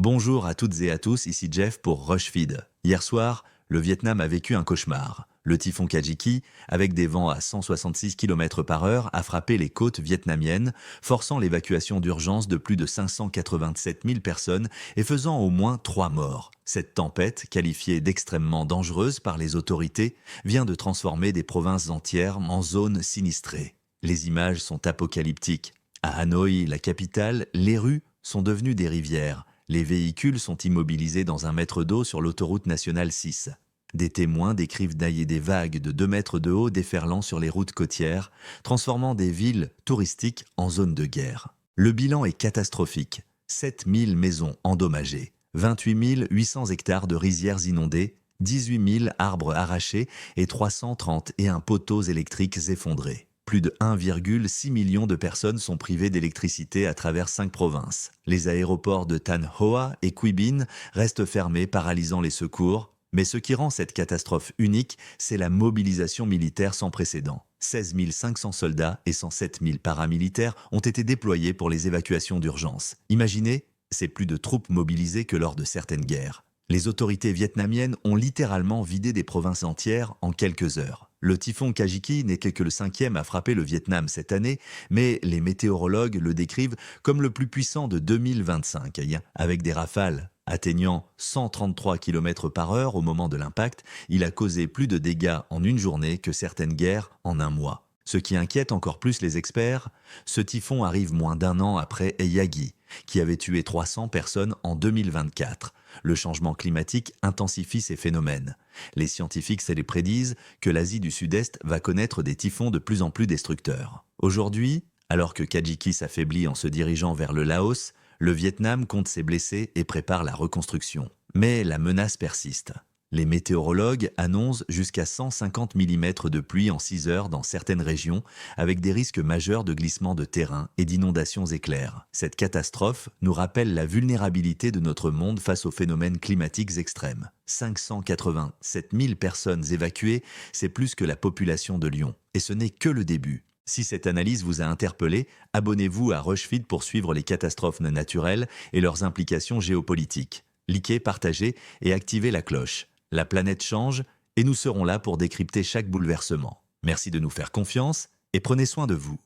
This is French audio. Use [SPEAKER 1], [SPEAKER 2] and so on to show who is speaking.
[SPEAKER 1] Bonjour à toutes et à tous, ici Jeff pour Rushfeed. Hier soir, le Vietnam a vécu un cauchemar. Le typhon Kajiki, avec des vents à 166 km par heure, a frappé les côtes vietnamiennes, forçant l'évacuation d'urgence de plus de 587 000 personnes et faisant au moins 3 morts. Cette tempête, qualifiée d'extrêmement dangereuse par les autorités, vient de transformer des provinces entières en zones sinistrées. Les images sont apocalyptiques. À Hanoï, la capitale, les rues sont devenues des rivières. Les véhicules sont immobilisés dans un mètre d'eau sur l'autoroute nationale 6. Des témoins décrivent des vagues de 2 mètres de haut déferlant sur les routes côtières, transformant des villes touristiques en zones de guerre. Le bilan est catastrophique. 7 000 maisons endommagées, 28 800 hectares de rizières inondées, 18 000 arbres arrachés et 331 poteaux électriques effondrés. Plus de 1,6 million de personnes sont privées d'électricité à travers 5 provinces. Les aéroports de Tan Hoa et Quy Binh restent fermés, paralysant les secours. Mais ce qui rend cette catastrophe unique, c'est la mobilisation militaire sans précédent. 16 500 soldats et 107 000 paramilitaires ont été déployés pour les évacuations d'urgence. Imaginez, c'est plus de troupes mobilisées que lors de certaines guerres. Les autorités vietnamiennes ont littéralement vidé des provinces entières en quelques heures. Le typhon Kajiki n'est que le 5e à frapper le Vietnam cette année, mais les météorologues le décrivent comme le plus puissant de 2025, avec des rafales atteignant 133 km par heure au moment de l'impact. Il a causé plus de dégâts en une journée que certaines guerres en un mois. Ce qui inquiète encore plus les experts, ce typhon arrive moins d'un an après Yagi, qui avait tué 300 personnes en 2024. Le changement climatique intensifie ces phénomènes. Les scientifiques prédisent que l'Asie du Sud-Est va connaître des typhons de plus en plus destructeurs. Aujourd'hui, alors que Kajiki s'affaiblit en se dirigeant vers le Laos, le Vietnam compte ses blessés et prépare la reconstruction. Mais la menace persiste. Les météorologues annoncent jusqu'à 150 mm de pluie en 6 heures dans certaines régions, avec des risques majeurs de glissement de terrain et d'inondations éclairs. Cette catastrophe nous rappelle la vulnérabilité de notre monde face aux phénomènes climatiques extrêmes. 587 000 personnes évacuées, c'est plus que la population de Lyon. Et ce n'est que le début. Si cette analyse vous a interpellé, abonnez-vous à Rushfeed pour suivre les catastrophes naturelles et leurs implications géopolitiques. Likez, partagez et activez la cloche. La planète change et nous serons là pour décrypter chaque bouleversement. Merci de nous faire confiance et prenez soin de vous.